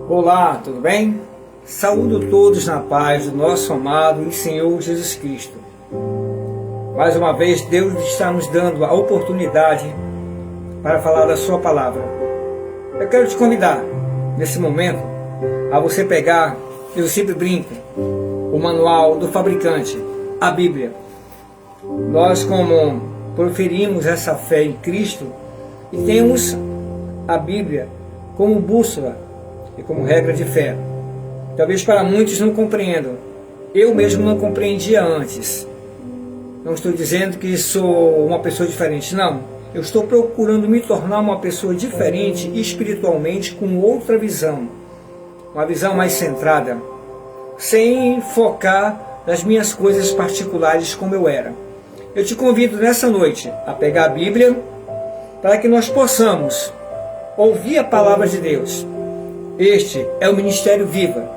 Olá, tudo bem? Saúdo todos na paz do nosso amado e Senhor Jesus Cristo. Mais uma vez, Deus está nos dando a oportunidade para falar da sua palavra. Eu quero te convidar, nesse momento, a você pegar, eu sempre brinco, o manual do fabricante, a Bíblia. Nós, como proferimos essa fé em Cristo, e temos a Bíblia como bússola e como regra de fé. Talvez para muitos não compreendam. Eu mesmo não compreendia antes. Não estou dizendo que sou uma pessoa diferente, não. Eu estou procurando me tornar uma pessoa diferente espiritualmente, com outra visão. Uma visão mais centrada, sem focar nas minhas coisas particulares como eu era. Eu te convido nessa noite a pegar a Bíblia para que nós possamos ouvir a palavra de Deus. Este é o Ministério Viva.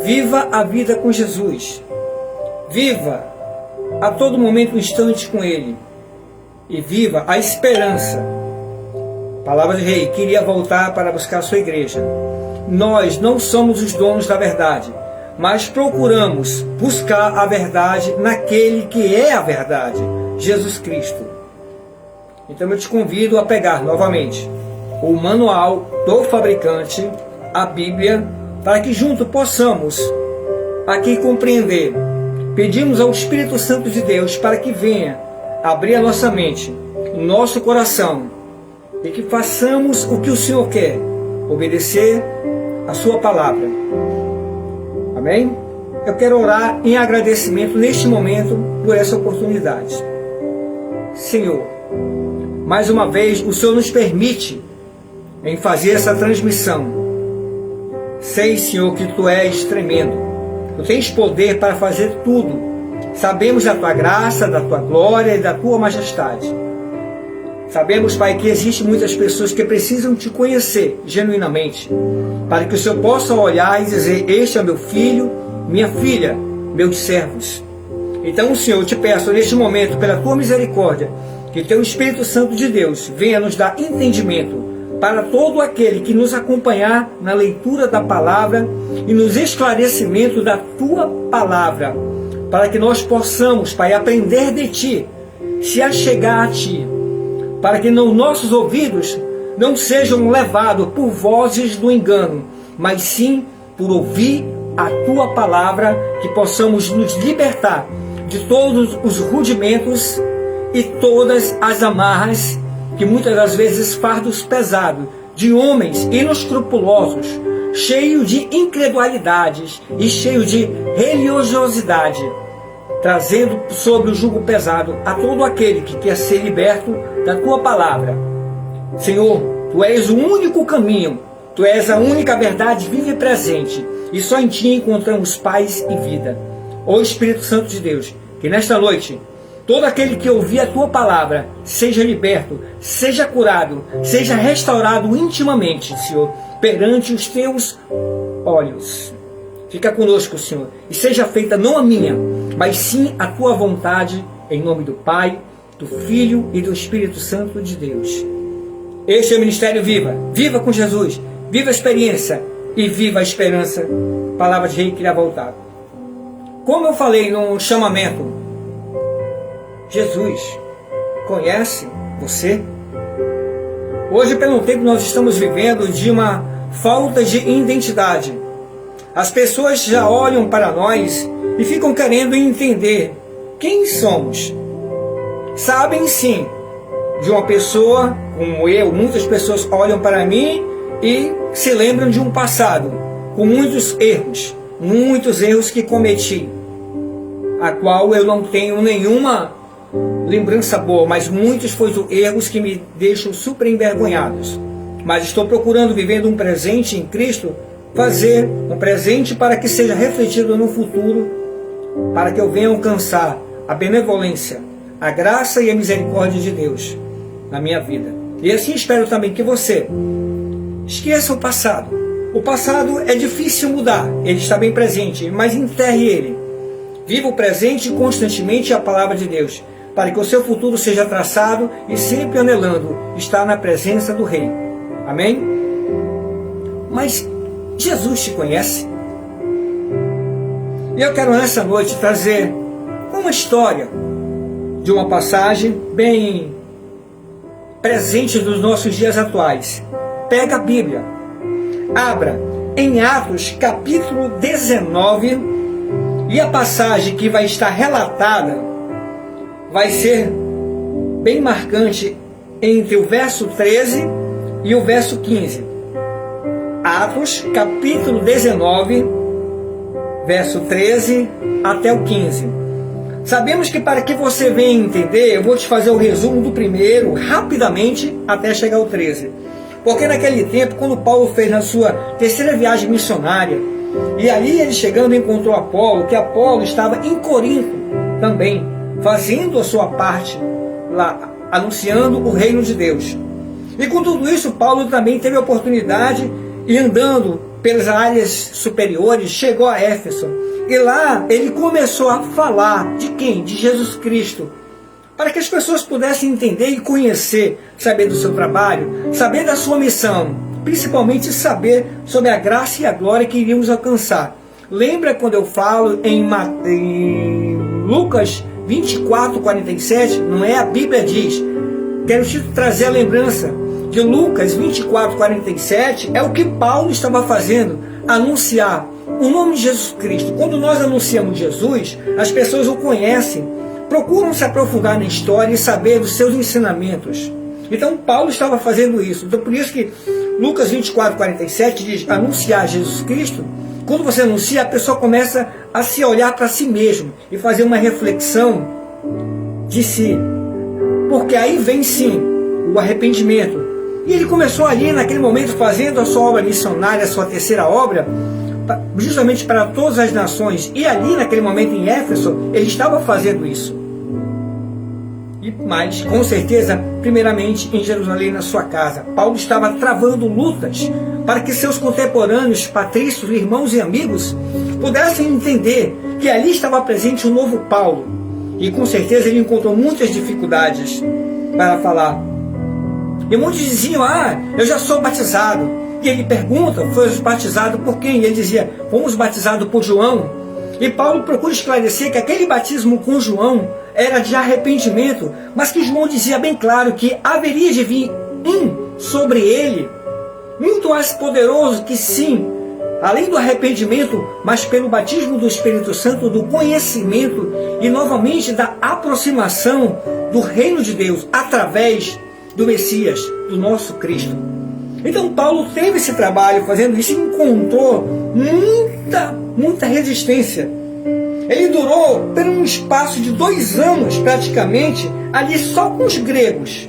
Viva a vida com Jesus. Viva a todo momento um instante com Ele. E viva a esperança. Palavra de Rei, queria voltar para buscar a sua igreja. Nós não somos os donos da verdade, mas procuramos buscar a verdade naquele que é a verdade, Jesus Cristo. Então eu te convido a pegar novamente o manual do fabricante, a Bíblia, para que juntos possamos aqui compreender. Pedimos ao Espírito Santo de Deus para que venha abrir a nossa mente, nosso coração, e que façamos o que o Senhor quer, obedecer a sua palavra. Amém? Eu quero orar em agradecimento neste momento por essa oportunidade. Senhor, mais uma vez o Senhor nos permite em fazer essa transmissão. Sei, Senhor, que Tu és tremendo. Tu tens poder para fazer tudo. Sabemos da Tua graça, da Tua glória e da Tua majestade. Sabemos, Pai, que existem muitas pessoas que precisam Te conhecer genuinamente, para que o Senhor possa olhar e dizer: este é meu filho, minha filha, meus servos. Então, Senhor, eu te peço neste momento, pela Tua misericórdia, que Teu Espírito Santo de Deus venha nos dar entendimento para todo aquele que nos acompanhar na leitura da palavra e nos esclarecimentos da Tua palavra, para que nós possamos, Pai, aprender de Ti, se achegar a Ti, para que nossos ouvidos não sejam levados por vozes do engano, mas sim por ouvir a Tua palavra, que possamos nos libertar de todos os rudimentos e todas as amarras, que muitas das vezes fardos pesados, de homens inescrupulosos, cheios de incredulidades e cheios de religiosidade, trazendo sobre o jugo pesado a todo aquele que quer ser liberto da Tua palavra. Senhor, Tu és o único caminho, Tu és a única verdade viva e presente, e só em Ti encontramos paz e vida. Ó Espírito Santo de Deus, que nesta noite todo aquele que ouvir a Tua palavra seja liberto, seja curado, seja restaurado intimamente, Senhor, perante os Teus olhos. Fica conosco, Senhor, e seja feita não a minha, mas sim a Tua vontade, em nome do Pai, do Filho e do Espírito Santo de Deus. Este é o Ministério Viva. Viva com Jesus, viva a experiência e viva a esperança. Palavra de Rei que irá voltar. Como eu falei no chamamento, Jesus conhece você? Hoje, pelo tempo, nós estamos vivendo de uma falta de identidade. As pessoas já olham para nós e ficam querendo entender quem somos. Sabem sim de uma pessoa como eu, muitas pessoas olham para mim e se lembram de um passado com muitos erros que cometi, a qual eu não tenho nenhuma lembrança boa, mas muitos foram erros que me deixam super envergonhados. Mas estou procurando, vivendo um presente em Cristo, fazer um presente para que seja refletido no futuro, para que eu venha alcançar a benevolência, a graça e a misericórdia de Deus na minha vida. E assim espero também que você esqueça o passado. O passado é difícil mudar, ele está bem presente, mas enterre ele. Viva o presente constantemente a palavra de Deus, para que o seu futuro seja traçado e sempre anelando estar na presença do Rei. Amém? Mas Jesus te conhece. E eu quero nessa noite trazer uma história de uma passagem bem presente nos nossos dias atuais. Pega a Bíblia, abra em Atos capítulo 19, e a passagem que vai estar relatada vai ser bem marcante entre o verso 13 e o verso 15. Atos capítulo 19, verso 13 até o 15. Sabemos que para que você venha entender, eu vou te fazer o resumo do primeiro, rapidamente, até chegar ao 13. Porque naquele tempo, quando Paulo fez na sua terceira viagem missionária, e ali ele chegando encontrou Apolo, que Apolo estava em Corinto também, fazendo a sua parte lá, anunciando o reino de Deus. E com tudo isso, Paulo também teve a oportunidade, e andando pelas áreas superiores, chegou a Éfeso. E lá ele começou a falar de quem? De Jesus Cristo. Para que as pessoas pudessem entender e conhecer, saber do seu trabalho, saber da sua missão, principalmente saber sobre a graça e a glória que iríamos alcançar. Lembra quando eu falo em Lucas 24:47? Não é? A Bíblia diz. Quero te trazer a lembrança de Lucas 24:47, é o que Paulo estava fazendo, anunciar o nome de Jesus Cristo. Quando nós anunciamos Jesus, as pessoas o conhecem, procuram se aprofundar na história e saber dos seus ensinamentos. Então Paulo estava fazendo isso. Então por isso que Lucas 24:47 diz, anunciar Jesus Cristo. Quando você anuncia, a pessoa começa a se olhar para si mesmo e fazer uma reflexão de si. Porque aí vem sim o arrependimento. E ele começou ali naquele momento fazendo a sua obra missionária, a sua terceira obra, justamente para todas as nações. E ali naquele momento em Éfeso, ele estava fazendo isso. Mas com certeza, primeiramente em Jerusalém, na sua casa, Paulo estava travando lutas para que seus contemporâneos, patrícios, irmãos e amigos pudessem entender que ali estava presente o novo Paulo. E com certeza ele encontrou muitas dificuldades para falar. E muitos diziam, eu já sou batizado. E ele pergunta, foi batizado por quem? E ele dizia, fomos batizados por João. E Paulo procura esclarecer que aquele batismo com João era de arrependimento, mas que João dizia bem claro que haveria de vir sobre ele, muito mais poderoso que sim, além do arrependimento, mas pelo batismo do Espírito Santo, do conhecimento e novamente da aproximação do reino de Deus, através do Messias, do nosso Cristo. Então Paulo teve esse trabalho fazendo isso e encontrou muita resistência. Ele durou por um espaço de 2 anos praticamente ali só com os gregos.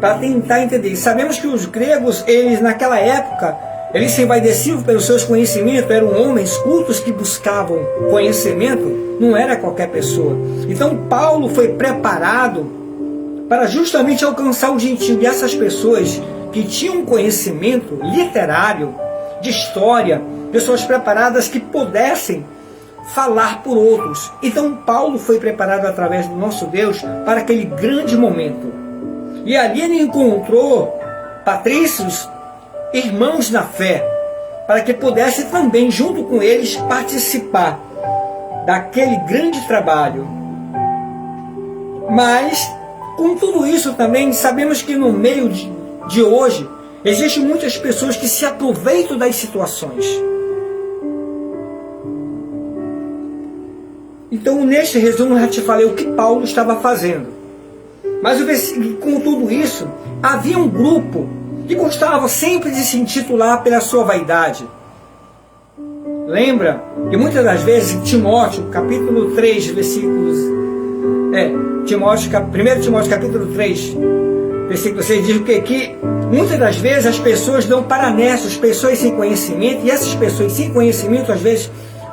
Para tentar entender. Sabemos que os gregos, eles naquela época, eles se envaideciam pelos seus conhecimentos, eram homens cultos que buscavam conhecimento, não era qualquer pessoa. Então Paulo foi preparado para justamente alcançar o gentil. E essas pessoas que tinham conhecimento literário, de história, pessoas preparadas que pudessem falar por outros. Então Paulo foi preparado através do nosso Deus para aquele grande momento. E ali ele encontrou patrícios, irmãos na fé, para que pudesse também, junto com eles, participar daquele grande trabalho. Mas, com tudo isso também, sabemos que no meio de hoje, existem muitas pessoas que se aproveitam das situações. Então, neste resumo, eu já te falei o que Paulo estava fazendo. Mas com tudo isso, havia um grupo que gostava sempre de se intitular pela sua vaidade. Lembra que muitas das vezes, Timóteo, capítulo 3, versículos... 1 Timóteo, capítulo 3, versículo 6, diz o quê? Que muitas das vezes as pessoas dão paranessos, pessoas sem conhecimento, e essas pessoas sem conhecimento, às vezes,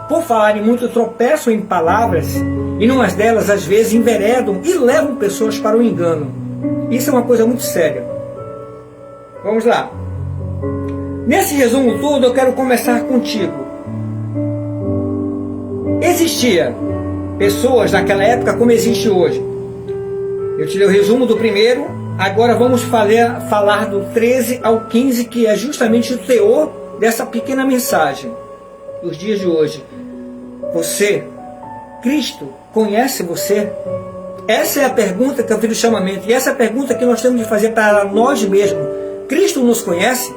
por falarem muito, tropeçam em palavras, e numas delas, às vezes, enveredam e levam pessoas para o engano. Isso é uma coisa muito séria. Vamos lá. Nesse resumo todo, eu quero começar contigo. Existia pessoas naquela época como existe hoje. Eu te dei o resumo do primeiro, Agora vamos falar do 13 ao 15, que é justamente o teor dessa pequena mensagem dos dias de hoje. Você, Cristo, conhece você? Essa é a pergunta que eu fiz no chamamento, e essa é a pergunta que nós temos de fazer para nós mesmos. Cristo nos conhece?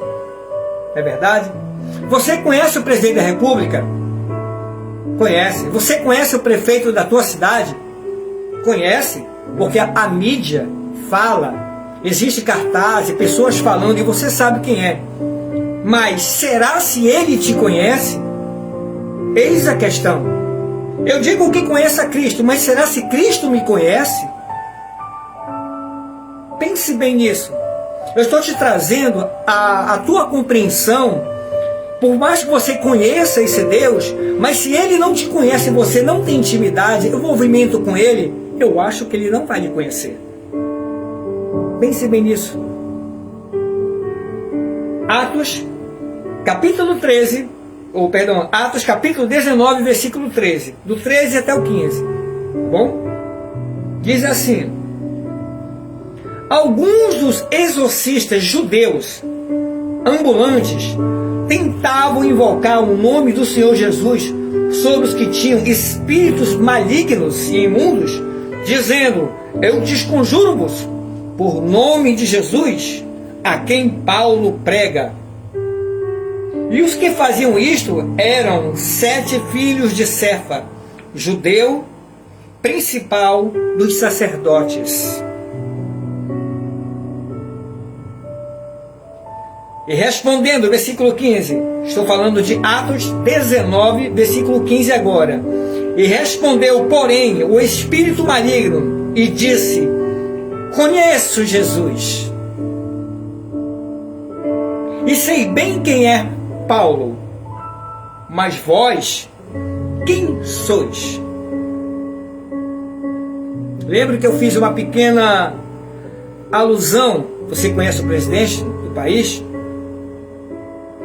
É verdade? Você conhece o presidente da República? Conhece. Você conhece o prefeito da tua cidade? Conhece, porque a mídia fala, existe cartaz e pessoas falando e você sabe quem é. Mas será se ele te conhece? Eis a questão. Eu digo que conheça Cristo, mas será se Cristo me conhece? Pense bem nisso. Eu estou te trazendo a tua compreensão. Por mais que você conheça esse Deus, mas se Ele não te conhece, você não tem intimidade, envolvimento com Ele, eu acho que Ele não vai lhe conhecer. Pense bem nisso. Atos, capítulo 13, Atos capítulo 19, versículo 13. Do 13 até o 15. Tá bom? Diz assim: alguns dos exorcistas judeus ambulantes tentavam invocar o nome do Senhor Jesus sobre os que tinham espíritos malignos e imundos, dizendo: eu desconjuro-vos por nome de Jesus, a quem Paulo prega. E os que faziam isto eram 7 filhos de Cefa, judeu, principal dos sacerdotes. E respondendo, versículo 15, estou falando de Atos 19, versículo 15 agora. E respondeu, porém, o espírito maligno e disse: conheço Jesus, e sei bem quem é Paulo, mas vós, quem sois? Lembra que eu fiz uma pequena alusão? Você conhece o presidente do país?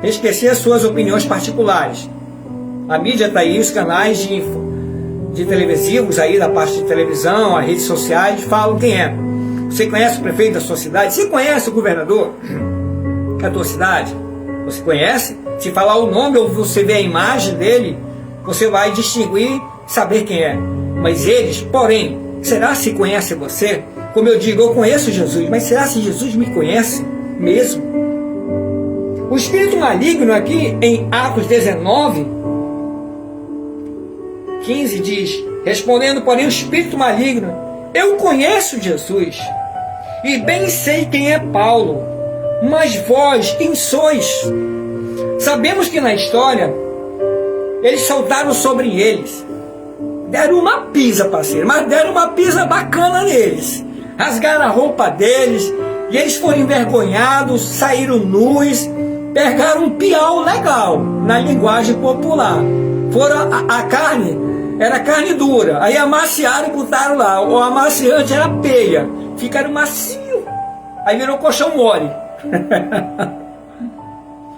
Esquecer as suas opiniões particulares. A mídia está aí, os canais de televisivos aí, da parte de televisão, as redes sociais, falam quem é. Você conhece o prefeito da sua cidade? Você conhece o governador da tua cidade? Você conhece? Se falar o nome ou você ver a imagem dele, você vai distinguir, saber quem é. Mas eles, porém, será se conhece você? Como eu digo, eu conheço Jesus, mas será se Jesus me conhece mesmo? O espírito maligno aqui em Atos 19, 15 diz: respondendo, porém, o espírito maligno: eu conheço Jesus, e bem sei quem é Paulo, mas vós, quem sois? Sabemos que na história, eles saltaram sobre eles, deram uma pisa, parceiro, mas deram uma pisa bacana neles, rasgaram a roupa deles, e eles foram envergonhados, saíram nus, pegaram um piau legal, na linguagem popular. Foram a carne, era carne dura, aí amaciaram e botaram lá, o amaciante era peia, ficaram macio, aí virou colchão mole.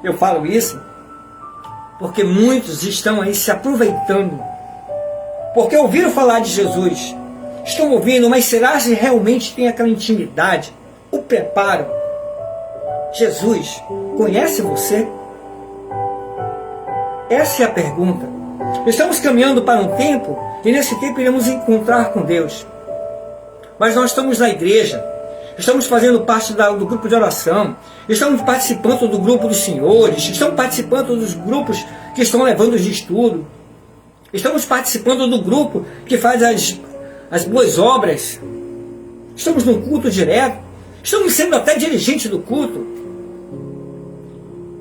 Eu falo isso porque muitos estão aí se aproveitando, porque ouviram falar de Jesus, estão ouvindo, mas será se realmente tem aquela intimidade, o preparo? Jesus conhece você? Essa é a pergunta. Estamos caminhando para um tempo, e nesse tempo iremos encontrar com Deus. Mas nós estamos na igreja, estamos fazendo parte do grupo de oração, estamos participando do grupo dos senhores, estamos participando dos grupos que estão levando de estudo, estamos participando do grupo que faz as boas obras, estamos no culto direto, estamos sendo até dirigentes do culto.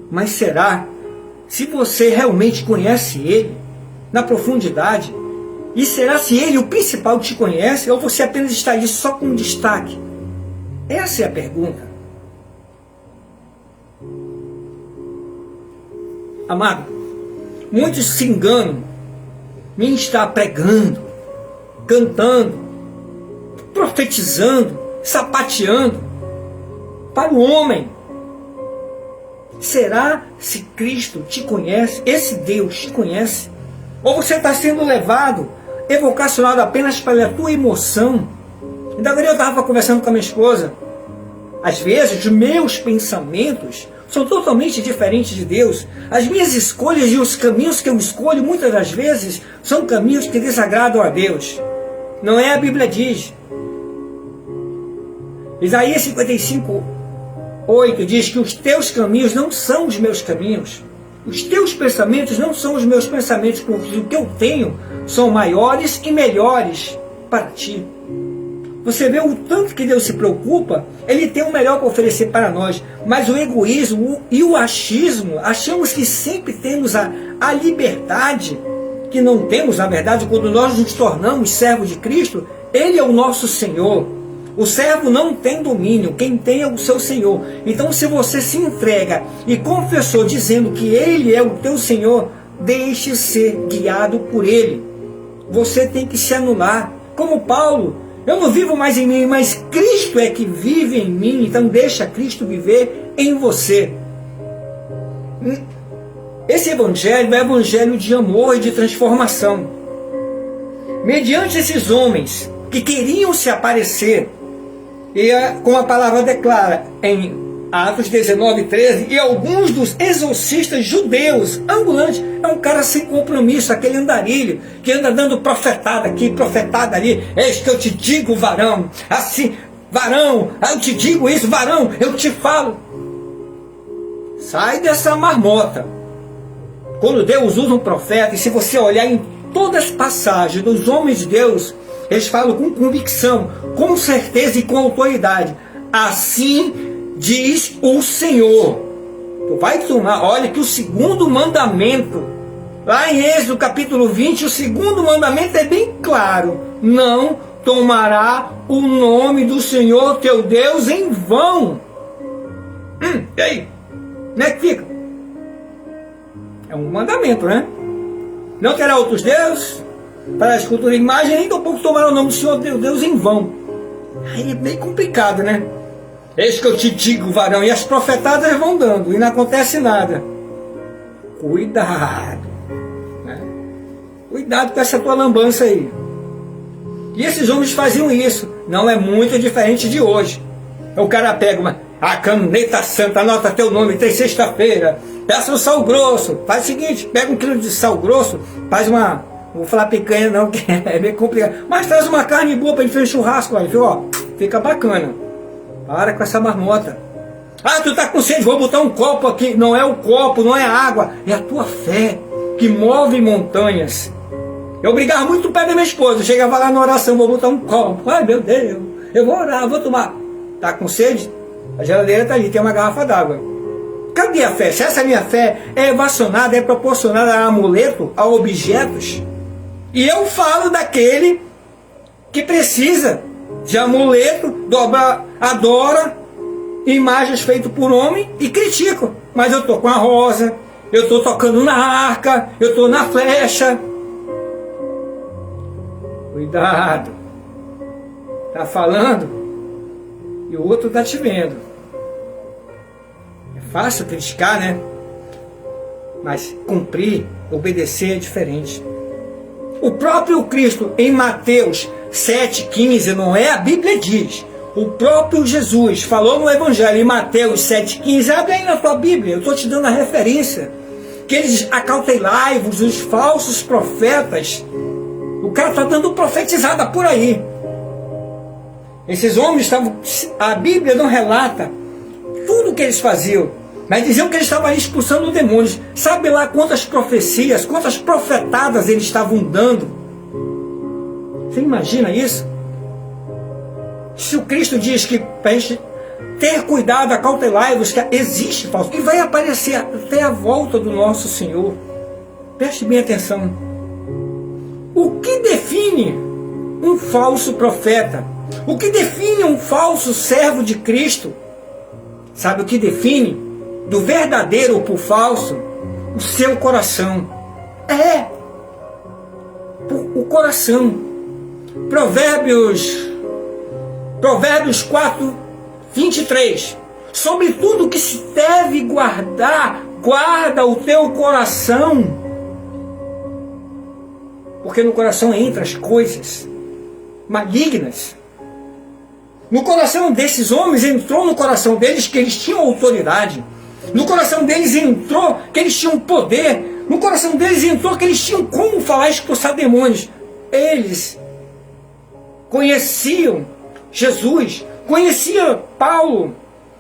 Mas será se você realmente conhece Ele na profundidade? E será se Ele, o principal, te conhece, ou você apenas está ali só com um destaque? Essa é a pergunta. Amado, muitos se enganam em estar pregando, cantando, profetizando, sapateando para o homem. Será se Cristo te conhece? Esse Deus te conhece? Ou você está sendo levado, evocacionado apenas pela tua emoção? Ainda agora eu estava conversando com a minha esposa, Às vezes, os meus pensamentos são totalmente diferentes de Deus. As minhas escolhas e os caminhos que eu escolho, muitas das vezes, são caminhos que desagradam a Deus. Não é a Bíblia diz. Isaías 55:8 diz que os teus caminhos não são os meus caminhos. Os teus pensamentos não são os meus pensamentos, porque o que eu tenho são maiores e melhores para ti. Você vê o tanto que Deus se preocupa, Ele tem o melhor para oferecer para nós. Mas o egoísmo e o achismo, achamos que sempre temos a liberdade, que não temos, na verdade, quando nós nos tornamos servos de Cristo. Ele é o nosso Senhor. O servo não tem domínio, quem tem é o seu Senhor. Então, se você se entrega e confessou dizendo que Ele é o teu Senhor, deixe ser guiado por Ele. Você tem que se anular. Como Paulo, eu não vivo mais em mim, mas Cristo é que vive em mim. Então deixa Cristo viver em você. Esse evangelho é um evangelho de amor e de transformação. Mediante esses homens que queriam se aparecer, e como a palavra declara em Atos 19:13, e alguns dos exorcistas judeus ambulantes, é um cara sem compromisso, aquele andarilho, que anda dando profetada aqui, profetada ali. Eis que eu te digo, varão, assim, varão, eu te digo isso, varão, eu te falo. Sai dessa marmota. Quando Deus usa um profeta, e se você olhar em todas as passagens dos homens de Deus, eles falam com convicção, com certeza e com autoridade. Assim diz o Senhor. Tu vai tomar, olha que o segundo mandamento, lá em Êxodo capítulo 20, o segundo mandamento é bem claro: não tomará o nome do Senhor teu Deus em vão. E aí? Como é que fica? É um mandamento, né? Não terá outros deuses para a escultura e imagem, nem tampouco tomará o nome do Senhor teu Deus em vão. Aí é bem complicado, né? Eis que eu te digo, varão, e as profetadas vão dando, e não acontece nada. Cuidado, né? Cuidado com essa tua lambança aí. E esses homens faziam isso. Não é muito diferente de hoje. O cara pega a caneta santa, anota teu nome, tem sexta-feira, peça um sal grosso. Faz o seguinte, pega 1 quilo de sal grosso, faz uma, não vou falar picanha não, que é bem complicado, mas traz uma carne boa para a gente fazer churrasco, aí, ó, fica bacana. Para com essa marmota. Ah, tu tá com sede, vou botar um copo aqui. Não é o copo, não é a água, é a tua fé que move montanhas. Eu brigava muito perto da minha esposa, chegava lá na oração, vou botar um copo. Ai meu Deus, eu vou orar, vou tomar. Tá com sede? A geladeira tá ali, tem uma garrafa d'água. Cadê a fé? Se essa minha fé é evacionada, é proporcionada a amuleto, a objetos, e eu falo daquele que precisa de amuleto, adora imagens feitas por homem e critico. Mas eu estou com a rosa, eu estou tocando na arca, eu estou na flecha. Cuidado. Está falando e o outro está te vendo. É fácil criticar, né? Mas cumprir, obedecer é diferente. O próprio Cristo em Mateus 7,15, não é? A Bíblia diz. O próprio Jesus falou no Evangelho em Mateus 7,15. Abre aí na tua Bíblia, eu estou te dando a referência. Que eles acautelai-vos, os falsos profetas. O cara está dando profetizada por aí. Esses homens estavam. A Bíblia não relata tudo o que eles faziam, mas diziam que eles estavam ali expulsando demônios. Sabe lá quantas profecias, quantas profetadas eles estavam dando? Você imagina isso? Se o Cristo diz que para a gente ter cuidado, acautelai-vos, que existe falso, e vai aparecer até a volta do nosso Senhor. Preste bem atenção. O que define um falso profeta? O que define um falso servo de Cristo? Sabe o que define do verdadeiro para o falso? O seu coração. O coração. Provérbios 4:23. Sobre tudo que se deve guardar, guarda o teu coração. Porque no coração entram as coisas malignas. No coração desses homens entrou no coração deles que eles tinham autoridade. No coração deles entrou que eles tinham poder. No coração deles entrou que eles tinham como falar e expulsar demônios. Eles conheciam Jesus, conheciam Paulo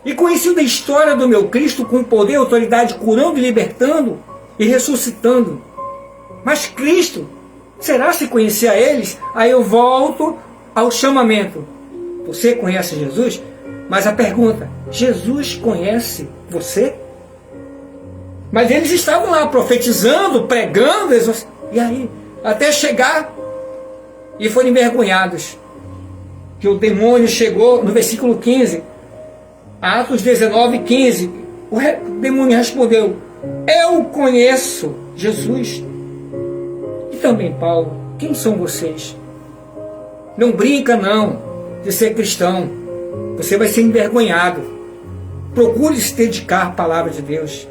e conheciam da história do meu Cristo com poder e autoridade, curando e libertando e ressuscitando. Mas Cristo, será se conhecia eles? Aí eu volto ao chamamento. Você conhece Jesus? Mas a pergunta, Jesus conhece você? Mas eles estavam lá profetizando, pregando, e aí, até chegar e foram envergonhados. Que o demônio chegou no versículo 15, Atos 19, 15. O demônio respondeu: eu conheço Jesus. E também Paulo, quem são vocês? Não brinca não de ser cristão. Você vai ser envergonhado. Procure se dedicar à palavra de Deus.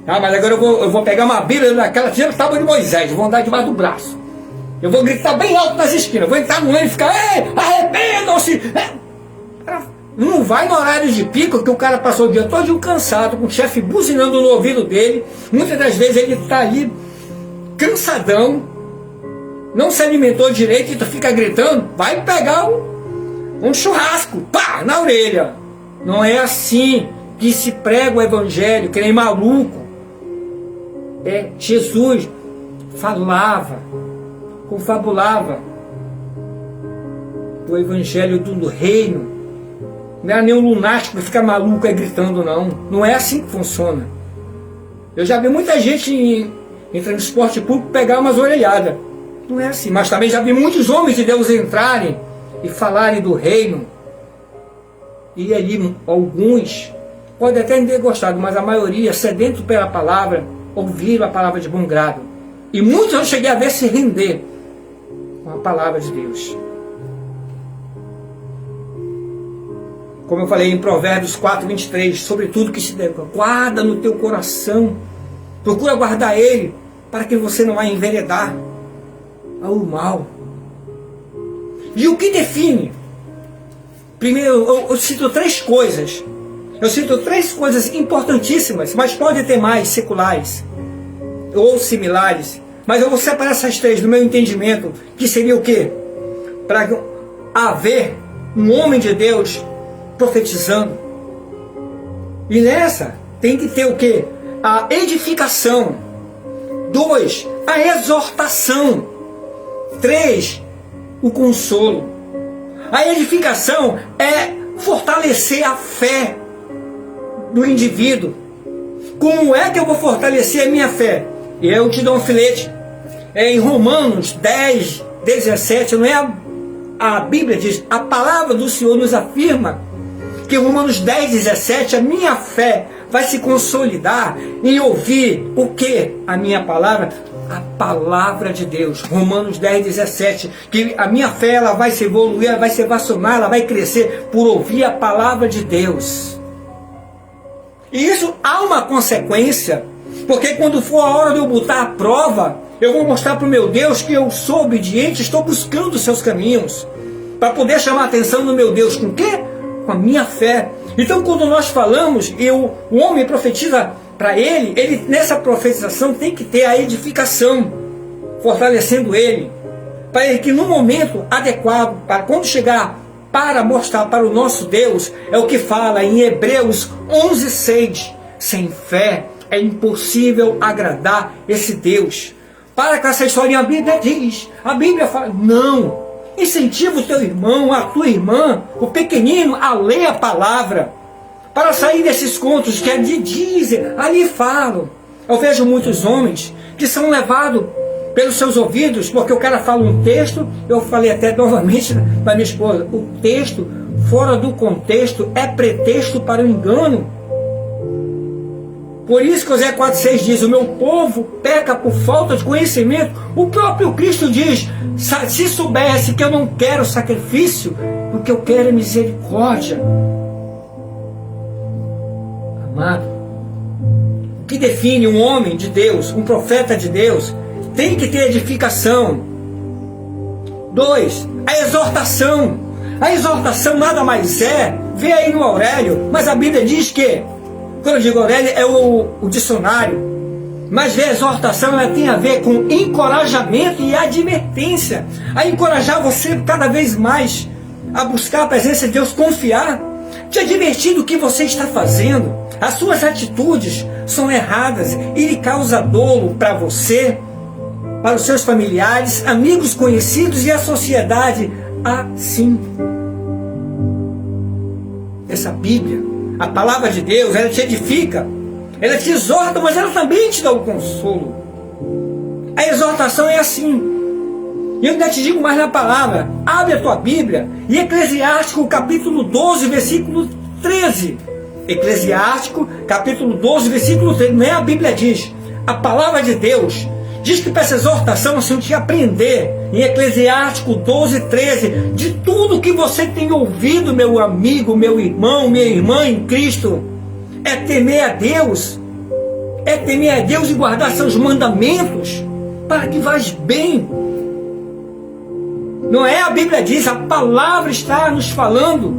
Ah, mas agora eu vou pegar uma Bíblia naquela tira tábua de Moisés, vou andar debaixo do braço. Eu vou gritar bem alto nas esquinas, vou entrar no meio e ficar: arrependam-se! Não vai no horário de pico, que o cara passou o dia todo cansado, com o chefe buzinando no ouvido dele. Muitas das vezes ele está ali cansadão, não se alimentou direito e fica gritando. Vai pegar um churrasco, pá, na orelha. Não é assim que se prega o evangelho, que nem maluco. Jesus falava, confabulava do evangelho do reino. Não é nenhum lunático que fica maluco gritando, não. Não é assim que funciona. Eu já vi muita gente em transporte público pegar umas orelhadas. Não é assim. Mas também já vi muitos homens de Deus entrarem e falarem do reino. E ali alguns podem até não ter gostado, mas a maioria, sedento pela palavra, ouviram a palavra de bom grado. E muitos eu cheguei a ver se render com a palavra de Deus. Como eu falei em Provérbios 4, 23, sobre tudo que se deve, guarda no teu coração, procura guardar ele, para que você não vá enveredar ao mal. E o que define? Primeiro, eu cito três coisas. Eu cito três coisas importantíssimas, mas pode ter mais seculares ou similares. Mas eu vou separar essas três do meu entendimento, que seria o quê? Para haver um homem de Deus profetizando. E nessa tem que ter o quê? A edificação. 2, a exortação. 3, o consolo. A edificação é fortalecer a fé do indivíduo. Como é que eu vou fortalecer a minha fé? E eu te dou um filete. Em Romanos 10, 17, não é a Bíblia diz, a palavra do Senhor nos afirma que em Romanos 10, 17, a minha fé vai se consolidar em ouvir o que? A minha palavra? A palavra de Deus. Romanos 10, 17, que a minha fé ela vai se evoluir, ela vai se evacionar, ela vai crescer por ouvir a palavra de Deus. E isso há uma consequência, porque quando for a hora de eu botar a prova, eu vou mostrar para o meu Deus que eu sou obediente, estou buscando os seus caminhos, para poder chamar a atenção do meu Deus com o quê? Com a minha fé. Então quando nós falamos, o homem profetiza para ele nessa profetização tem que ter a edificação, fortalecendo ele, para ele que no momento adequado, para quando chegar para mostrar para o nosso Deus, é o que fala em Hebreus 11, 6, sem fé é impossível agradar esse Deus. Para com essa historinha, a Bíblia diz, a Bíblia fala, não, incentiva o teu irmão, a tua irmã, o pequenino a ler a palavra, para sair desses contos que dizem, ali falam. Eu vejo muitos homens que são levados pelos seus ouvidos, porque o cara fala um texto, eu falei até novamente para minha esposa, o texto fora do contexto é pretexto para o engano. Por isso que Osés 4,6 diz, o meu povo peca por falta de conhecimento. O próprio Cristo diz, se soubesse que eu não quero sacrifício, o que eu quero é misericórdia. Amado, o que define um homem de Deus, um profeta de Deus, tem que ter edificação. 2, a exortação. A exortação nada mais vê aí no Aurélio, mas a Bíblia diz que, quando eu digo Aurélio, é o dicionário, mas a exortação ela tem a ver com encorajamento e advertência, a encorajar você cada vez mais a buscar a presença de Deus, confiar, te advertir do que você está fazendo. As suas atitudes são erradas e lhe causa dolo para você, para os seus familiares, amigos, conhecidos e a sociedade assim. Essa Bíblia, a palavra de Deus, ela te edifica, ela te exorta, mas ela também te dá o consolo. A exortação é assim. E eu ainda te digo mais na palavra. Abre a tua Bíblia e Eclesiástico capítulo 12, versículo 13. Eclesiástico capítulo 12, versículo 13. Não é a Bíblia diz. A palavra de Deus diz que para essa exortação você tem que aprender em Eclesiástico 12, 13. De tudo que você tem ouvido, meu amigo, meu irmão, minha irmã em Cristo, é temer a Deus. É temer a Deus e guardar seus mandamentos para que vás bem. Não é a Bíblia diz, a palavra está nos falando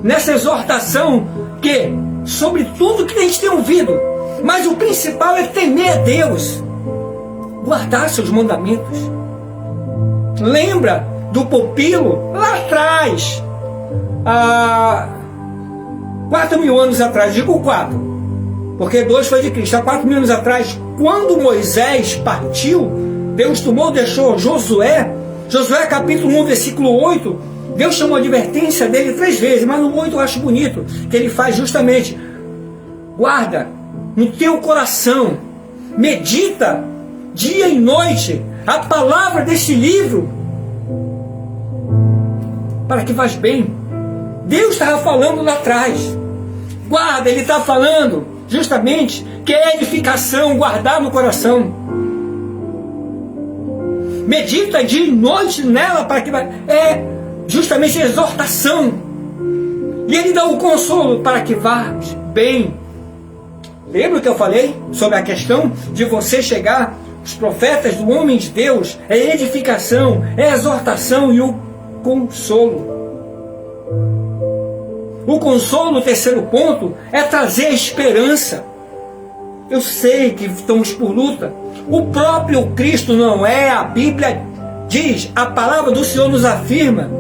nessa exortação que sobre tudo que a gente tem ouvido, mas o principal é temer a Deus, guardar seus mandamentos. Lembra do Popilo lá atrás, há 4.000 anos atrás, digo 4, porque 2 foi de Cristo, há 4.000 anos atrás, quando Moisés partiu, Deus tomou, deixou Josué capítulo 1, versículo 8, Deus chamou a advertência dele 3 vezes, mas no 8 eu acho bonito, que ele faz justamente, guarda no teu coração, medita dia e noite a palavra deste livro, para que vás bem. Deus estava falando lá atrás, guarda, ele está falando justamente que é edificação, guardar no coração. Medita dia e noite nela para que é justamente a exortação. E ele dá o consolo para que vá bem. Lembra que eu falei sobre a questão de você chegar, os profetas do homem de Deus, é edificação, é exortação e o consolo. O consolo, o terceiro ponto, é trazer a esperança. Eu sei que estamos por luta. O próprio Cristo não é, a Bíblia diz, a palavra do Senhor nos afirma,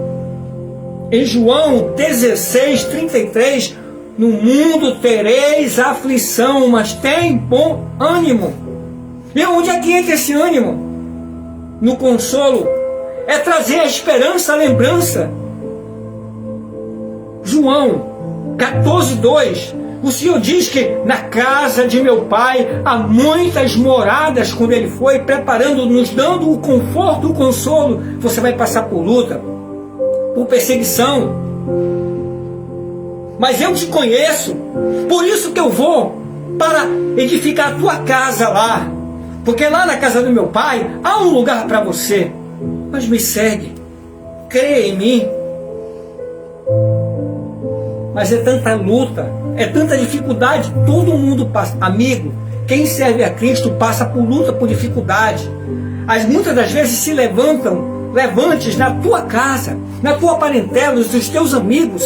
em João 16, 33, no mundo tereis aflição, mas tem bom ânimo. E onde é que entra esse ânimo? No consolo. É trazer a esperança, a lembrança. João 14, 2. O Senhor diz que na casa de meu Pai há muitas moradas, quando Ele foi preparando, nos dando o conforto, o consolo. Você vai passar por luta, por perseguição, mas eu te conheço, por isso que eu vou para edificar a tua casa lá, porque lá na casa do meu Pai há um lugar para você. Mas me segue, crê em mim. Mas é tanta luta, é tanta dificuldade, todo mundo passa. Amigo, quem serve a Cristo passa por luta, por dificuldade. Muitas das vezes se levantes na tua casa, na tua parentela, nos teus amigos.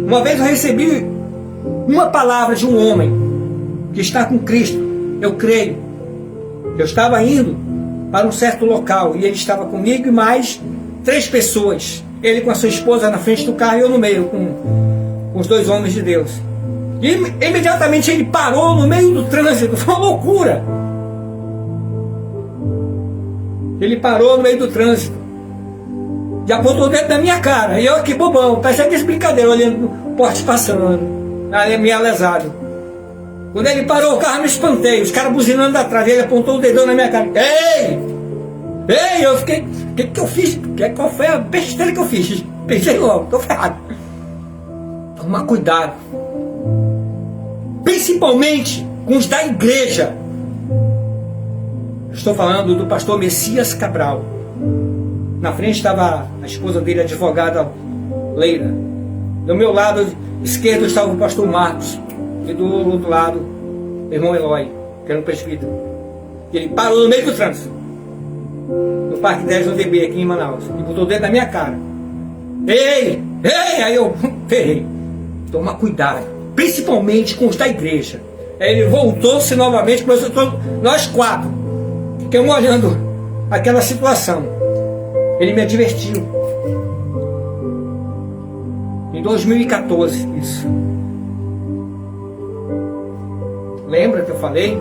Uma vez eu recebi uma palavra de um homem que está com Cristo, eu creio. Eu estava indo para um certo local e ele estava comigo e mais 3 pessoas. Ele com a sua esposa na frente do carro e eu no meio, com os 2 homens de Deus. E imediatamente ele parou no meio do trânsito, foi uma loucura. Ele parou no meio do trânsito e apontou dentro da minha cara. E eu aqui bobão, parecia aqueles brincadeira, olhando o porte passando, meio alesado. Quando ele parou o carro, eu me espantei, os caras buzinando atrás, ele apontou o dedão na minha cara. Ei! Ei, eu fiquei, o que eu fiz? Qual foi a besteira que eu fiz? Pensei logo, estou ferrado. Tomar cuidado. Principalmente com os da igreja. Estou falando do pastor Messias Cabral. Na frente estava a esposa dele, a advogada Leila. Do meu lado esquerdo estava o pastor Marcos. E do outro lado, o irmão Eloy, que era um presbítero. Ele parou no meio do trânsito. no Parque 10 do DB aqui em Manaus, e botou o dedo na minha cara. Ei! Aí eu ferrei. Toma cuidado, principalmente com os da igreja. Aí ele voltou-se novamente, nós quatro ficamos olhando aquela situação. Ele me advertiu. Em 2014, isso. Lembra que eu falei?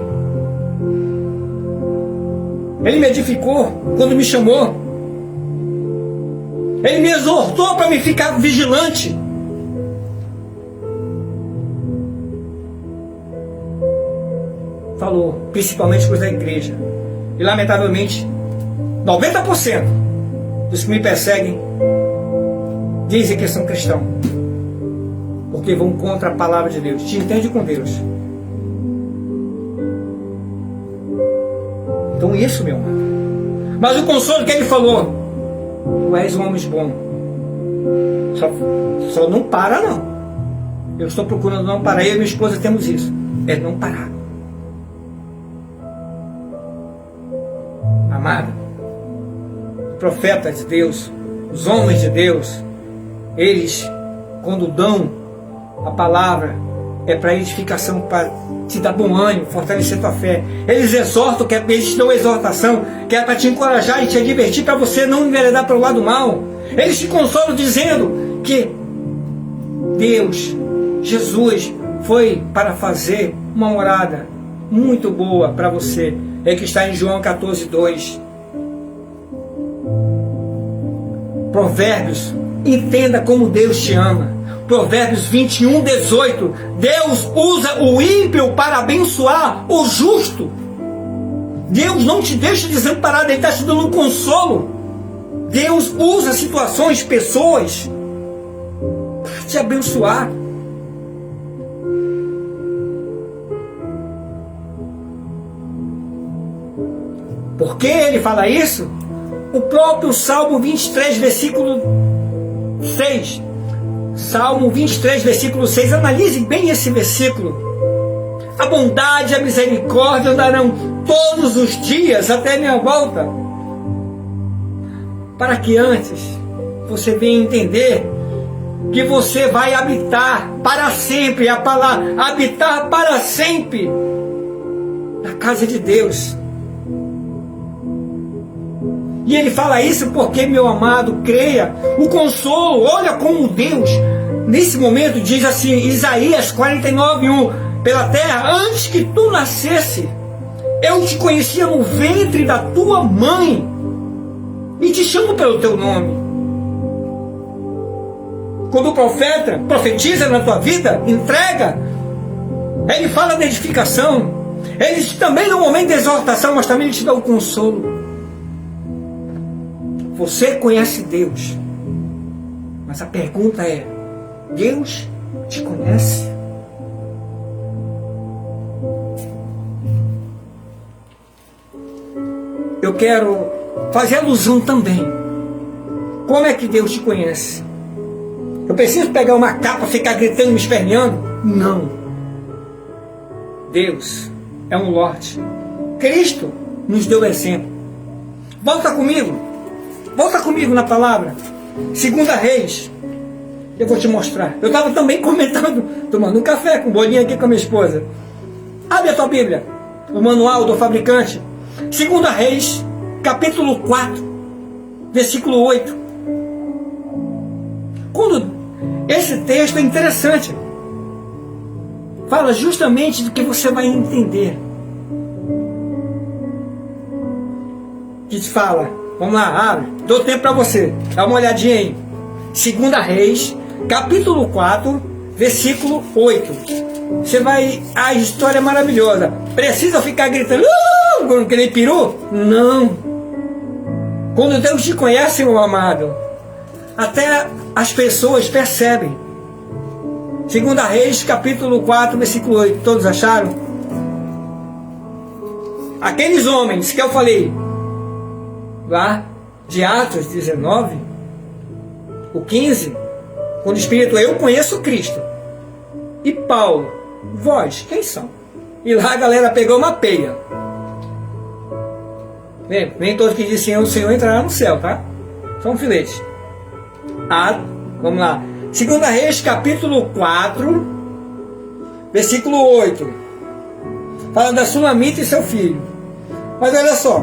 Ele me edificou quando me chamou. Ele me exortou para me ficar vigilante. Falou, principalmente com os da igreja. E lamentavelmente, 90% dos que me perseguem dizem que são cristãos, porque vão contra a palavra de Deus. Te entende com Deus. Então isso, meu amado. Mas o consolo que ele falou: tu és um homem bom. Só não para, não. Eu estou procurando não parar. Eu e minha esposa temos isso. É não parar. Amado, os profetas de Deus, os homens de Deus, eles, quando dão a palavra, é para edificação, para te dar bom ânimo, fortalecer tua fé. Eles exortam, eles te dão exortação, que é para te encorajar e te advertir, para você não enveredar para o lado mal. Eles te consolam dizendo que Deus, Jesus, foi para fazer uma morada muito boa para você. É que está em João 14:2. Provérbios, entenda como Deus te ama. Provérbios 21:18. Deus usa o ímpio para abençoar o justo. Deus não te deixa desamparado, Ele está te dando um consolo. Deus usa situações, pessoas, para te abençoar. Por que ele fala isso? O próprio Salmo 23, versículo 6. Salmo 23, versículo 6. Analise bem esse versículo. A bondade e a misericórdia andarão todos os dias até minha volta. Para que antes você venha entender que você vai habitar para sempre, a palavra habitar para sempre na casa de Deus. E ele fala isso porque, meu amado, creia, o consolo, olha como Deus, nesse momento, diz assim, Isaías 49:1, pela terra, antes que tu nascesse, eu te conhecia no ventre da tua mãe, e te chamo pelo teu nome. Quando o profeta profetiza na tua vida, entrega, ele fala da edificação, ele também no momento de exortação, mas também ele te dá o consolo. Você conhece Deus, mas a pergunta é: Deus te conhece? Eu quero fazer alusão também. Como é que Deus te conhece? Eu preciso pegar uma capa, ficar gritando, me esperneando? Não. Deus é um Lorde. Cristo nos deu exemplo. Volta comigo na palavra. 2 Reis. Eu vou te mostrar. Eu estava também comentando, tomando um café com bolinha aqui com a minha esposa. Abre a tua Bíblia, o manual do fabricante. 2 Reis, capítulo 4, versículo 8. Quando esse texto é interessante, fala justamente do que você vai entender. Que te fala, vamos lá, abre, dou tempo para você, dá uma olhadinha aí. 2 Reis, capítulo 4, versículo 8. Você vai, a história é maravilhosa. Precisa ficar gritando, que nem peru? Não. Quando Deus te conhece, meu amado, até as pessoas percebem. 2 Reis, capítulo 4, versículo 8. Todos acharam? Aqueles homens que eu falei lá de Atos 19, o 15, quando o Espírito, eu conheço Cristo. E Paulo, vós, quem são? E lá a galera pegou uma peia. Nem todos que dizem Senhor, o Senhor entrará no céu, tá? Só um filete. Vamos lá. 2 Reis, capítulo 4, versículo 8. Fala da Sulamita e seu filho. Mas olha só.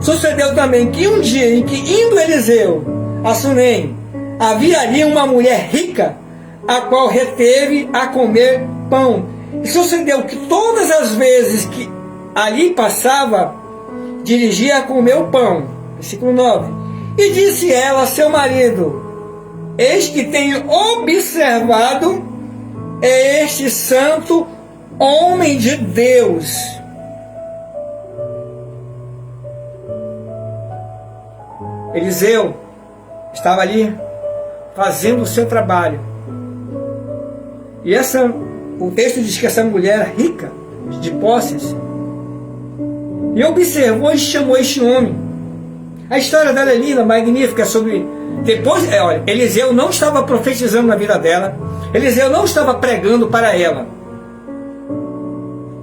Sucedeu também que um dia em que, indo Eliseu a Sunem, havia ali uma mulher rica, a qual reteve a comer pão. E sucedeu que todas as vezes que ali passava, dirigia a comer o pão. Versículo 9. E disse ela a seu marido: eis que tenho observado este santo homem de Deus. Eliseu estava ali fazendo o seu trabalho. E o texto diz que essa mulher rica, de posses, e observou e chamou este homem. A história dela é linda, magnífica, sobre... Depois, olha, Eliseu não estava profetizando na vida dela. Eliseu não estava pregando para ela.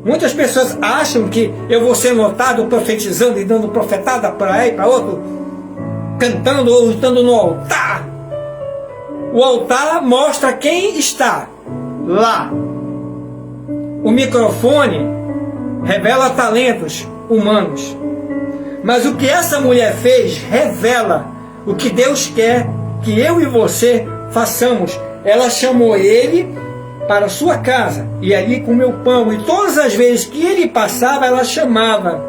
Muitas pessoas acham que eu vou ser notado profetizando e dando profetada para aí, para outro, cantando ou estando no altar. O altar mostra quem está lá. O microfone revela talentos humanos. Mas o que essa mulher fez revela o que Deus quer que eu e você façamos. Ela chamou ele para a sua casa e ali comeu pão. E todas as vezes que ele passava, ela chamava.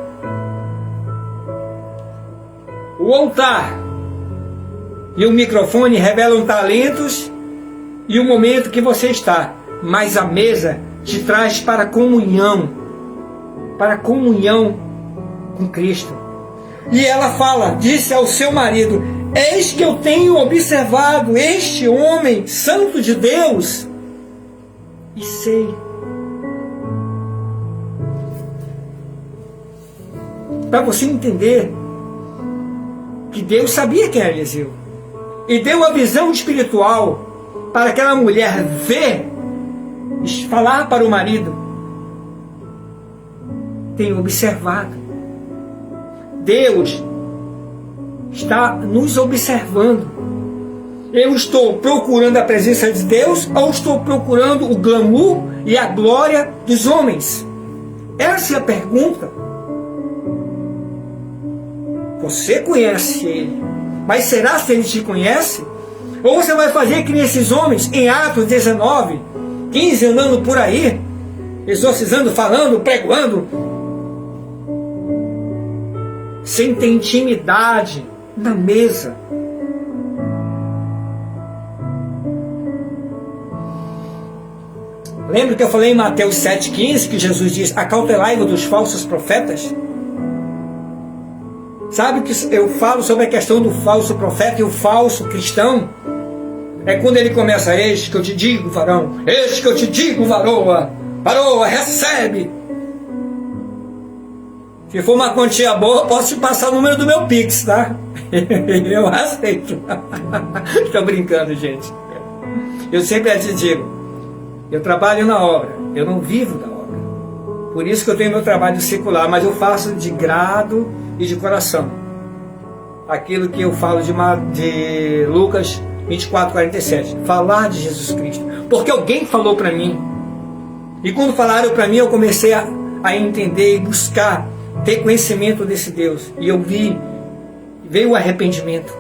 O altar e o microfone revelam talentos e o momento que você está. Mas a mesa te traz para a comunhão com Cristo. E ela fala, disse ao seu marido: eis que eu tenho observado este homem santo de Deus e sei. Para você entender que Deus sabia quem era Eliseu e deu a visão espiritual para aquela mulher ver, falar para o marido: tenho observado. Deus está nos observando. Eu estou procurando a presença de Deus ou estou procurando o glamour e a glória dos homens? Essa é a pergunta. Você conhece Ele, mas será se Ele te conhece? Ou você vai fazer que nesses homens, em Atos 19, 15, andando por aí, exorcizando, falando, pregoando, sem ter intimidade na mesa? Lembra que eu falei em Mateus 7,15 que Jesus diz: acautelai-vos dos falsos profetas? Sabe que eu falo sobre a questão do falso profeta e o falso cristão? É quando ele começa: eis que eu te digo, varão, eis que eu te digo, varoa, varoa, recebe. Se for uma quantia boa, posso te passar o número do meu Pix, tá? Eu aceito. Estou brincando, gente. Eu sempre te digo, eu trabalho na obra, eu não vivo da obra. Por isso que eu tenho meu trabalho secular, mas eu faço de grado e de coração. Aquilo que eu falo de Lucas 24:47. Falar de Jesus Cristo. Porque alguém falou para mim. E quando falaram para mim, eu comecei a entender e buscar ter conhecimento desse Deus. E eu vi, veio o arrependimento.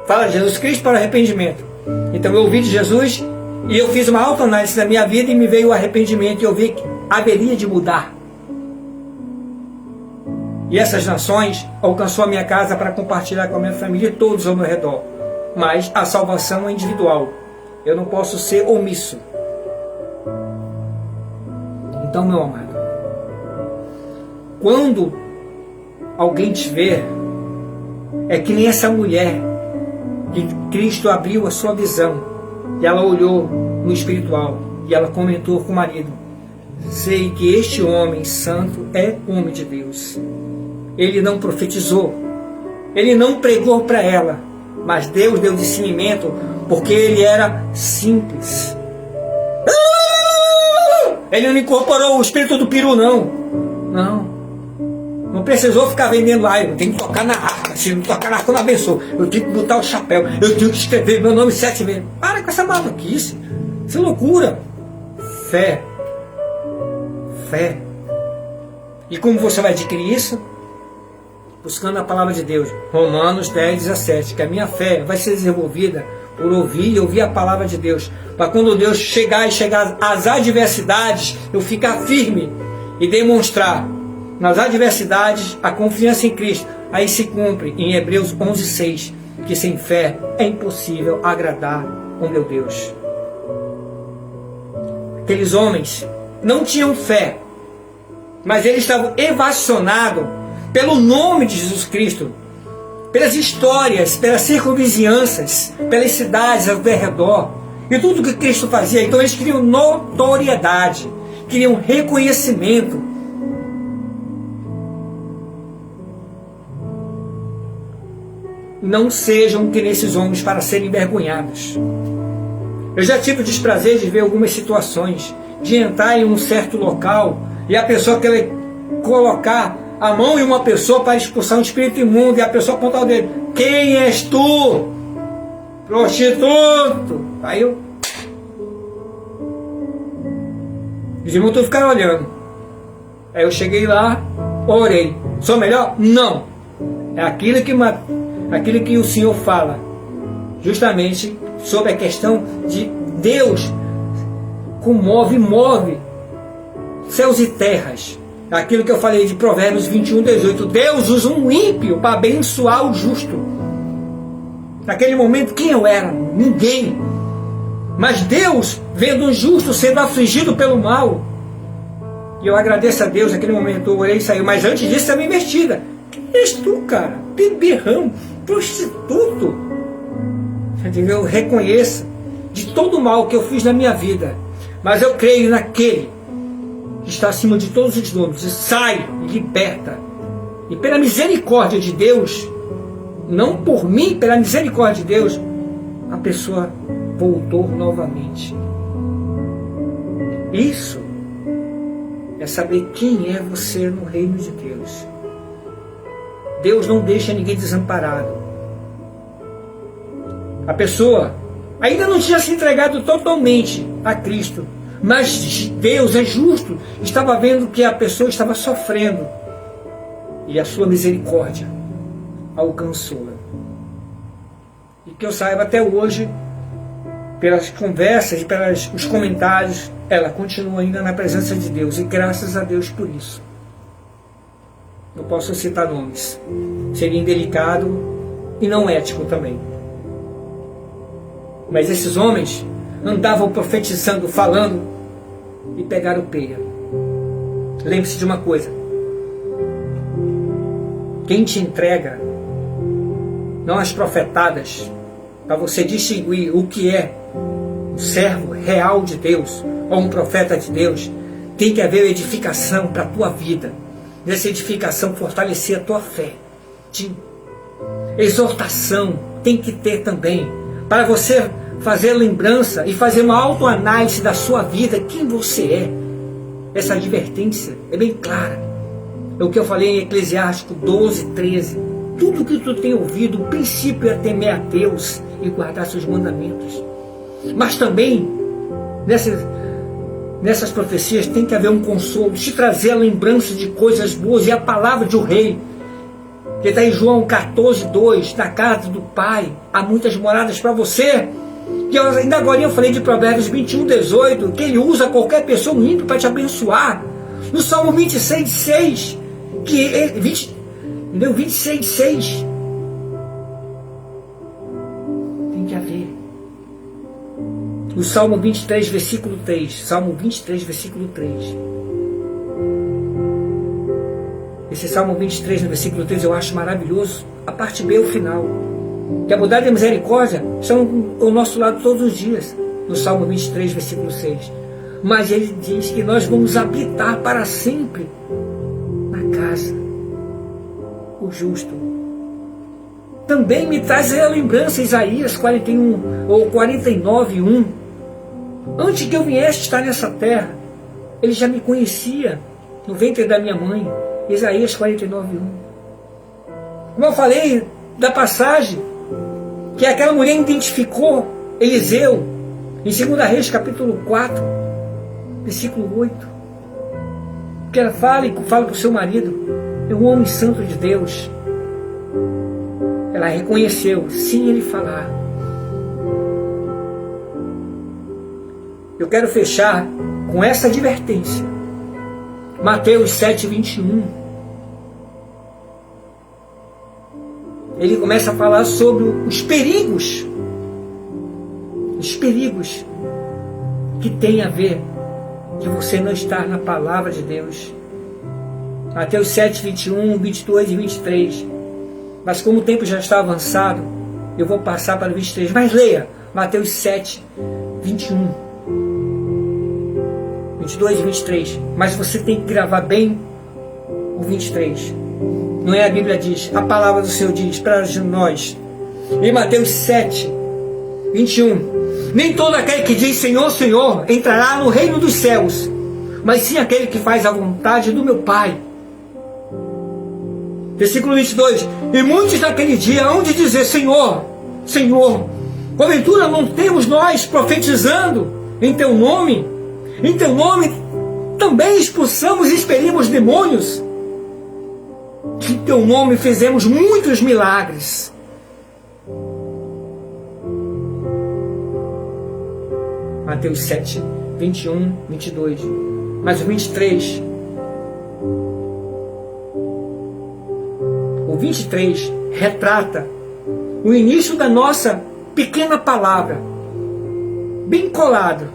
Fala de Jesus Cristo para o arrependimento. Então eu ouvi de Jesus e eu fiz uma autoanálise da minha vida e me veio o arrependimento e eu vi que haveria de mudar. E essas nações alcançou a minha casa para compartilhar com a minha família e todos ao meu redor. Mas a salvação é individual. Eu não posso ser omisso. Então, meu amado, quando alguém te ver, é que nem essa mulher que Cristo abriu a sua visão e ela olhou no espiritual e ela comentou com o marido: sei que este homem santo é homem de Deus. Ele não profetizou, ele não pregou para ela, mas Deus deu discernimento porque ele era simples. Ele não incorporou o espírito do peru, não. Não precisou ficar vendendo, eu tenho que tocar na arca, se não tocar na arca eu não abençoo, eu tenho que botar o chapéu, eu tenho que escrever meu nome 7 vezes. Para com essa maluquice, isso é loucura. Fé. Fé. E como você vai adquirir isso? Buscando a palavra de Deus. Romanos 10:17, que a minha fé vai ser desenvolvida por ouvir e ouvir a palavra de Deus, para quando Deus chegar às adversidades, eu ficar firme e demonstrar nas adversidades a confiança em Cristo. Aí se cumpre em Hebreus 11:6, que sem fé é impossível agradar o meu Deus. Aqueles homens não tinham fé, mas eles estavam evacionados pelo nome de Jesus Cristo, pelas histórias, pelas circunvizinhanças, pelas cidades ao redor, e tudo que Cristo fazia. Então eles queriam notoriedade, queriam reconhecimento. Não sejam que nesses homens para serem envergonhados. Eu já tive o desprazer de ver algumas situações, de entrar em um certo local e a pessoa querer colocar a mão em uma pessoa para expulsar um espírito imundo, e a pessoa apontar o dedo: quem és tu? Prostituto! Aí os irmãos todos ficaram olhando. Aí eu cheguei lá, orei. Sou melhor? Não. É aquilo que o Senhor fala, justamente sobre a questão de Deus move céus e terras. Aquilo que eu falei de Provérbios 21:18, Deus usa um ímpio para abençoar o justo. Naquele momento, quem eu era? Ninguém. Mas Deus, vendo um justo sendo afligido pelo mal, e eu agradeço a Deus. Naquele momento eu orei e saiu. Mas antes disso, é uma investida. Quem és tu, cara? Beberrão, prostituto. Eu reconheço de todo o mal que eu fiz na minha vida, mas eu creio naquele que está acima de todos os nomes, e sai e liberta. E pela misericórdia de Deus, não por mim, pela misericórdia de Deus, a pessoa voltou novamente. Isso é saber quem é você no reino de Deus. Deus não deixa ninguém desamparado. A pessoa ainda não tinha se entregado totalmente a Cristo, mas Deus é justo, estava vendo que a pessoa estava sofrendo, e a sua misericórdia alcançou-a. E que eu saiba, até hoje, pelas conversas e pelos comentários, ela continua ainda na presença de Deus, e graças a Deus por isso. Não posso citar nomes, seria indelicado e não ético também. Mas esses homens andavam profetizando, falando, e pegaram peia. Lembre-se de uma coisa: quem te entrega, não as profetadas, para você distinguir o que é um servo real de Deus ou um profeta de Deus, tem que haver edificação para a tua vida. Nessa edificação, fortalecer a tua fé. Exortação tem que ter também, para você fazer lembrança e fazer uma autoanálise da sua vida, quem você é. Essa advertência é bem clara. É o que eu falei em Eclesiástico 12:13. Tudo que tu tem ouvido, o princípio é temer a Deus e guardar seus mandamentos. Mas também, nessas profecias, tem que haver um consolo, te trazer a lembrança de coisas boas, e a palavra de um rei, que está em João 14:2, na casa do Pai há muitas moradas para você. Que ainda agora eu falei de Provérbios 21:18, que ele usa qualquer pessoa, um ímpio, para te abençoar. No Salmo 26:6, 26:6, tem que haver. O Salmo 23, versículo 3, Salmo 23, versículo 3. Esse Salmo 23, no versículo 3, eu acho maravilhoso. A parte B, o final. Que a bondade e a misericórdia estão ao nosso lado todos os dias. No Salmo 23, versículo 6. Mas ele diz que nós vamos habitar para sempre na casa. O justo. Também me traz a lembrança Isaías 41 ou 49:1. Antes que eu viesse estar nessa terra, ele já me conhecia no ventre da minha mãe. Isaías 49:1. Como eu falei da passagem que aquela mulher identificou Eliseu em 2 Reis capítulo 4, versículo 8, que ela fala para o seu marido, é um homem santo de Deus. Ela reconheceu, sim, ele falar. Eu quero fechar com essa advertência. Mateus 7:21. Ele começa a falar sobre os perigos que tem a ver de você não estar na palavra de Deus. Mateus 7:21, 22 e 23. Mas como o tempo já está avançado, eu vou passar para o 23. Mas leia Mateus 7:21, 22 e 23. Mas você tem que gravar bem o 23. Não é a Bíblia diz, a palavra do Senhor diz para nós. Em Mateus 7:21. Nem todo aquele que diz Senhor, Senhor, entrará no reino dos céus, mas sim aquele que faz a vontade do meu Pai. Versículo 22. E muitos naquele dia hão de dizer, Senhor, Senhor, porventura não temos nós profetizando em Teu nome? Em Teu nome também expulsamos e expelimos demônios? Que em Teu nome fizemos muitos milagres. Mateus 7:21, 22. Mas o 23. O 23 retrata o início da nossa pequena palavra, bem colado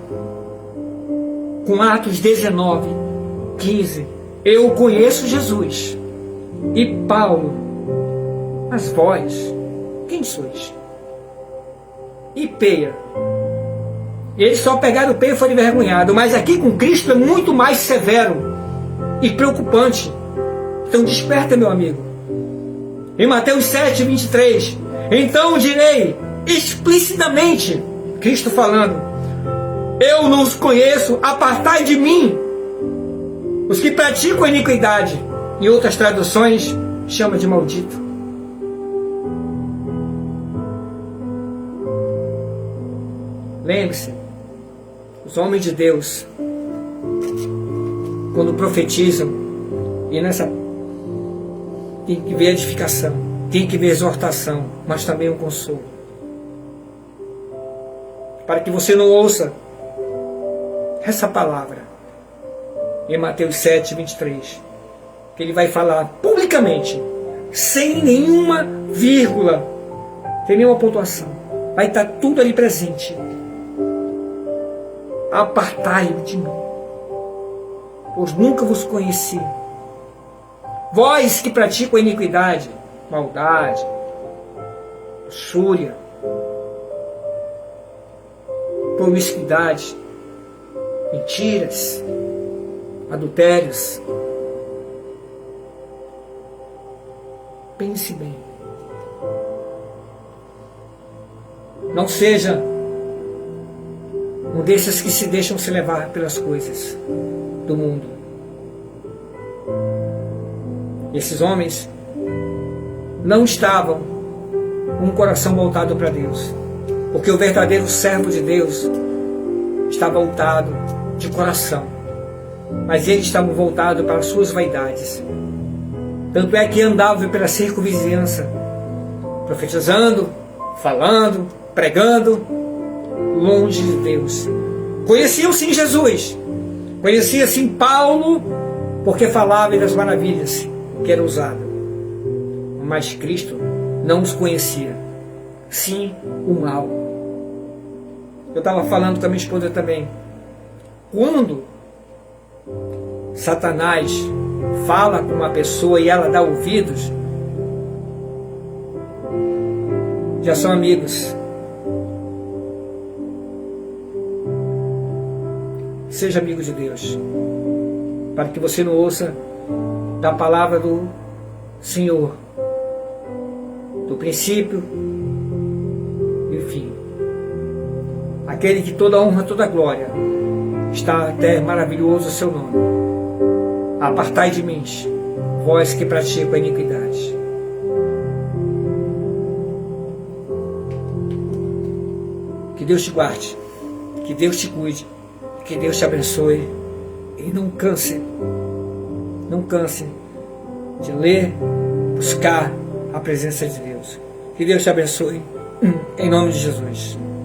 com Atos 19:15. Eu conheço Jesus. E Paulo, mas vós, quem sois? E Peia. Eles só pegaram o peio e foram envergonhados. Mas aqui com Cristo é muito mais severo e preocupante. Então desperta, meu amigo. Em Mateus 7:23. Então direi explicitamente, Cristo falando, eu não os conheço, apartai de mim os que praticam a iniquidade. Em outras traduções, chama de maldito. Lembre-se, os homens de Deus, quando profetizam, e nessa tem que ver edificação, tem que ver exortação, mas também um consolo. Para que você não ouça essa palavra em Mateus 7:23, que ele vai falar publicamente, sem nenhuma vírgula, sem nenhuma pontuação, vai estar tudo ali presente. Apartai-o de mim, pois nunca vos conheci. Vós que praticam a iniquidade, maldade, luxúria, promiscuidade, mentiras, adultérios. Pense bem. Não seja um desses que se deixam se levar pelas coisas do mundo. Esses homens não estavam com o coração voltado para Deus, porque o verdadeiro servo de Deus está voltado de coração, mas eles estavam voltados para as suas vaidades. Tanto é que andavam pela circunvizinhança, profetizando, falando, pregando, longe de Deus. Conheciam sim Jesus, conhecia sim Paulo, porque falava das maravilhas que era usado, mas Cristo não os conhecia, sim o mal. Eu estava falando com a minha esposa também, quando Satanás fala com uma pessoa e ela dá ouvidos, já são amigos. Seja amigo de Deus, para que você não ouça da palavra do Senhor, do princípio e o fim. Aquele que toda honra, toda glória, está até maravilhoso o seu nome. Apartai de mim, vós que praticam a iniquidade. Que Deus te guarde, que Deus te cuide, que Deus te abençoe. E não canse de ler, buscar a presença de Deus. Que Deus te abençoe, em nome de Jesus.